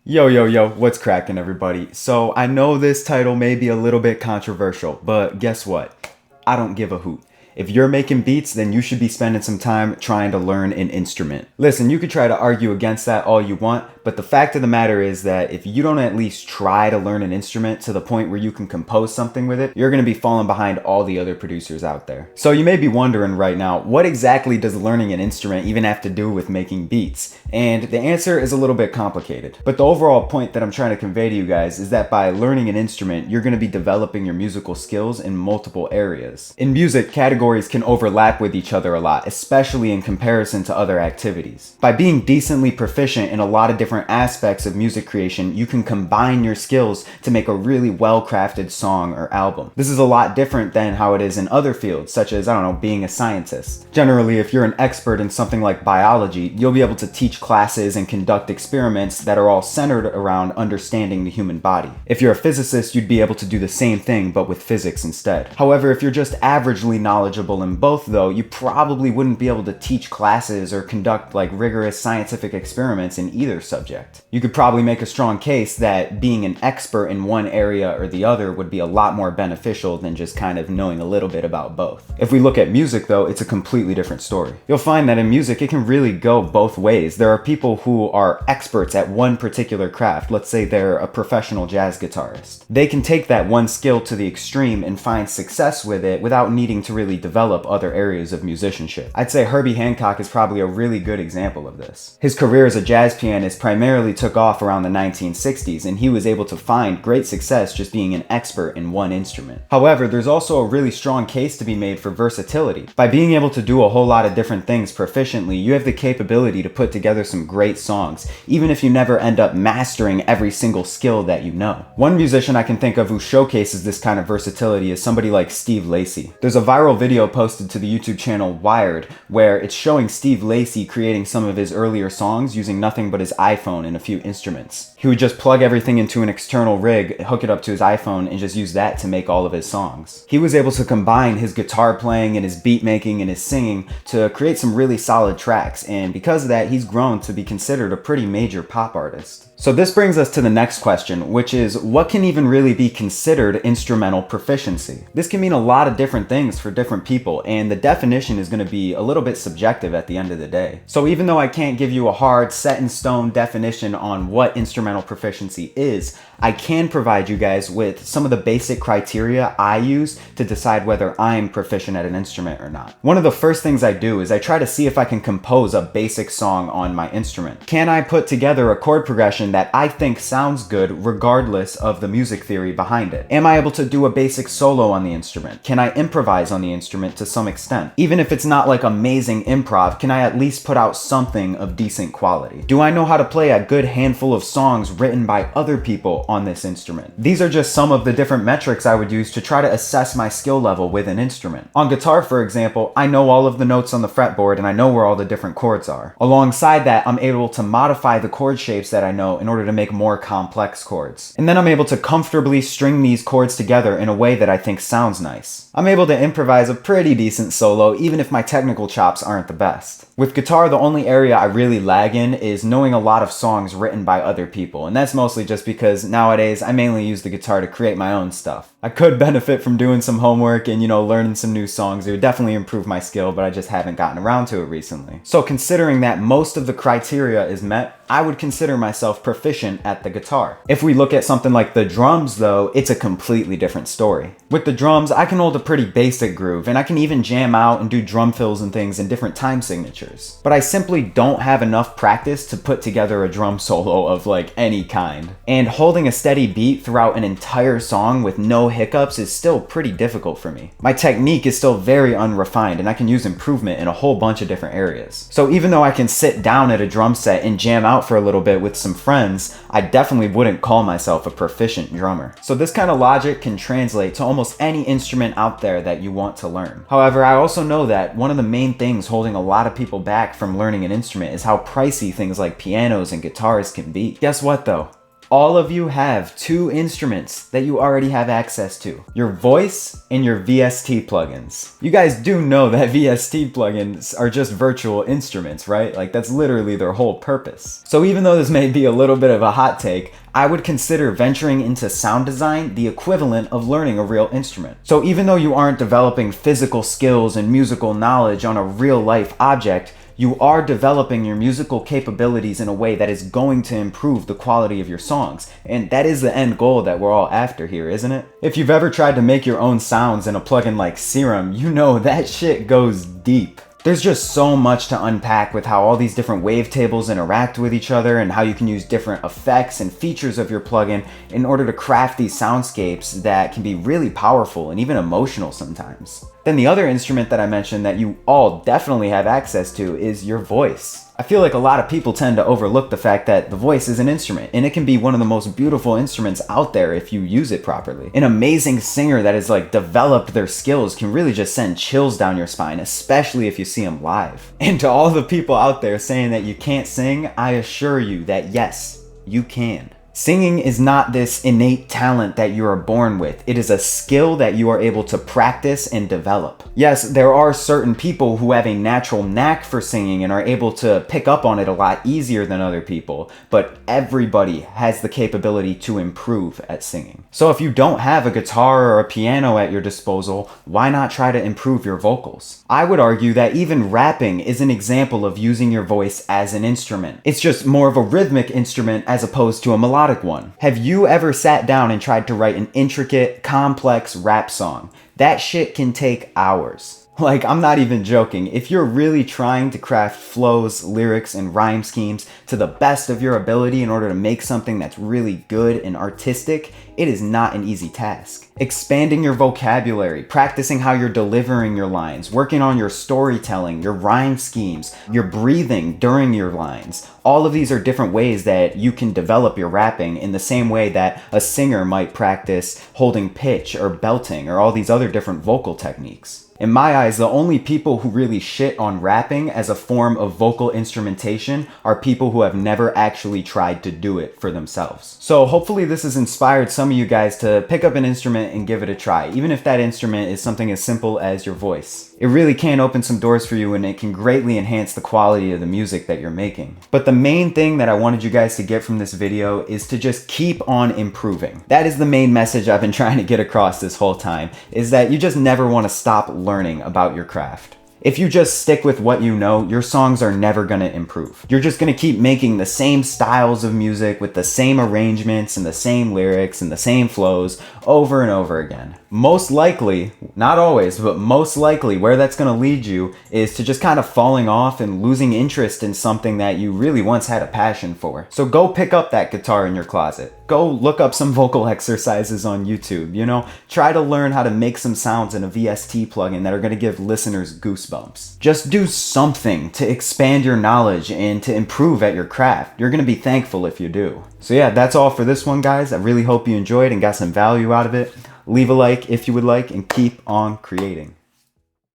Yo, what's cracking, everybody? So, I know this title may be a little bit controversial, but guess what? I don't give a hoot. If you're making beats, then you should be spending some time trying to learn an instrument. Listen, you could try to argue against that all you want, but the fact of the matter is that if you don't at least try to learn an instrument to the point where you can compose something with it, you're going to be falling behind all the other producers out there. So you may be wondering right now, what exactly does learning an instrument even have to do with making beats? And the answer is a little bit complicated. But the overall point that I'm trying to convey to you guys is that by learning an instrument, you're going to be developing your musical skills in multiple areas. In music, categories can overlap with each other a lot, especially in comparison to other activities. By being decently proficient in a lot of different aspects of music creation, you can combine your skills to make a really well-crafted song or album. This is a lot different than how it is in other fields, such as, being a scientist. Generally, if you're an expert in something like biology, you'll be able to teach classes and conduct experiments that are all centered around understanding the human body. If you're a physicist, you'd be able to do the same thing, but with physics instead. However, if you're just averagely knowledgeable in both, though, you probably wouldn't be able to teach classes or conduct rigorous scientific experiments in either subject. You could probably make a strong case that being an expert in one area or the other would be a lot more beneficial than just kind of knowing a little bit about both. If we look at music, though, it's a completely different story. You'll find that in music, it can really go both ways. There are people who are experts at one particular craft. Let's say they're a professional jazz guitarist. They can take that one skill to the extreme and find success with it without needing to really develop other areas of musicianship. I'd say Herbie Hancock is probably a really good example of this. His career as a jazz pianist primarily took off around the 1960s, and he was able to find great success just being an expert in one instrument. However, there's also a really strong case to be made for versatility. By being able to do a whole lot of different things proficiently, you have the capability to put together some great songs, even if you never end up mastering every single skill that you know. One musician I can think of who showcases this kind of versatility is somebody like Steve Lacy. There's a viral video posted to the YouTube channel Wired where it's showing Steve Lacy creating some of his earlier songs using nothing but his iPhone and a few instruments. He would just plug everything into an external rig, hook it up to his iPhone, and just use that to make all of his songs. He was able to combine his guitar playing and his beat making and his singing to create some really solid tracks, and because of that, he's grown to be considered a pretty major pop artist. So this brings us to the next question, which is, what can even really be considered instrumental proficiency? This can mean a lot of different things for different people, and the definition is going to be a little bit subjective at the end of the day. So even though I can't give you a hard, set-in-stone definition on what instrumental proficiency is, I can provide you guys with some of the basic criteria I use to decide whether I'm proficient at an instrument or not. One of the first things I do is I try to see if I can compose a basic song on my instrument. Can I put together a chord progression that I think sounds good regardless of the music theory behind it? Am I able to do a basic solo on the instrument? Can I improvise on the instrument to some extent? Even if it's not like amazing improv, can I at least put out something of decent quality? Do I know how to play a good handful of songs written by other people on this instrument? These are just some of the different metrics I would use to try to assess my skill level with an instrument. On guitar, for example, I know all of the notes on the fretboard and I know where all the different chords are. Alongside that, I'm able to modify the chord shapes that I know in order to make more complex chords. And then I'm able to comfortably string these chords together in a way that I think sounds nice. I'm able to improvise a pretty decent solo even if my technical chops aren't the best. With guitar, the only area I really lag in is knowing a lot of songs written by other people, and that's mostly just because nowadays I mainly use the guitar to create my own stuff. I could benefit from doing some homework and, learning some new songs. It would definitely improve my skill, but I just haven't gotten around to it recently. So considering that most of the criteria is met, I would consider myself proficient at the guitar. If we look at something like the drums, though, it's a completely different story. With the drums, I can hold a pretty basic groove, and I can even jam out and do drum fills and things in different time signatures. But I simply don't have enough practice to put together a drum solo of any kind. And holding a steady beat throughout an entire song with no hiccups is still pretty difficult for me. My technique is still very unrefined, and I can use improvement in a whole bunch of different areas. So even though I can sit down at a drum set and jam out for a little bit with some friends, I definitely wouldn't call myself a proficient drummer. So this kind of logic can translate to almost any instrument out there that you want to learn. However, I also know that one of the main things holding a lot of people back from learning an instrument is how pricey things like pianos and guitars can be. Guess what though? All of you have two instruments that you already have access to. Your voice and your VST plugins. You guys do know that VST plugins are just virtual instruments, right? Like that's literally their whole purpose. So even though this may be a little bit of a hot take, I would consider venturing into sound design the equivalent of learning a real instrument. So even though you aren't developing physical skills and musical knowledge on a real life object, you are developing your musical capabilities in a way that is going to improve the quality of your songs. And that is the end goal that we're all after here, isn't it? If you've ever tried to make your own sounds in a plugin like Serum, you know that shit goes deep. There's just so much to unpack with how all these different wavetables interact with each other and how you can use different effects and features of your plugin in order to craft these soundscapes that can be really powerful and even emotional sometimes. Then the other instrument that I mentioned that you all definitely have access to is your voice. I feel like a lot of people tend to overlook the fact that the voice is an instrument, and it can be one of the most beautiful instruments out there if you use it properly. An amazing singer that has developed their skills can really just send chills down your spine, especially if you see them live. And to all the people out there saying that you can't sing, I assure you that yes, you can. Singing is not this innate talent that you are born with. It is a skill that you are able to practice and develop. Yes, there are certain people who have a natural knack for singing and are able to pick up on it a lot easier than other people, but everybody has the capability to improve at singing. So if you don't have a guitar or a piano at your disposal, why not try to improve your vocals? I would argue that even rapping is an example of using your voice as an instrument. It's just more of a rhythmic instrument as opposed to a melodic one. Have you ever sat down and tried to write an intricate, complex rap song? That shit can take hours. Like, I'm not even joking. If you're really trying to craft flows, lyrics, and rhyme schemes to the best of your ability in order to make something that's really good and artistic, it is not an easy task. Expanding your vocabulary, practicing how you're delivering your lines, working on your storytelling, your rhyme schemes, your breathing during your lines. All of these are different ways that you can develop your rapping in the same way that a singer might practice holding pitch or belting or all these other different vocal techniques. In my eyes, the only people who really shit on rapping as a form of vocal instrumentation are people who have never actually tried to do it for themselves. So hopefully this has inspired some of you guys to pick up an instrument and give it a try, even if that instrument is something as simple as your voice. It really can open some doors for you, and it can greatly enhance the quality of the music that you're making. But the main thing that I wanted you guys to get from this video is to just keep on improving. That is the main message I've been trying to get across this whole time, is that you just never want to stop learning about your craft. If you just stick with what you know, your songs are never going to improve. You're just going to keep making the same styles of music with the same arrangements and the same lyrics and the same flows over and over again. Most likely, not always, but most likely where that's going to lead you is to just kind of falling off and losing interest in something that you really once had a passion for. So go pick up that guitar in your closet. Go look up some vocal exercises on YouTube, try to learn how to make some sounds in a VST plugin that are going to give listeners goosebumps. Just do something to expand your knowledge and to improve at your craft. You're going to be thankful if you do. So yeah, that's all for this one, guys. I really hope you enjoyed and got some value out of it. Leave a like if you would like, and keep on creating.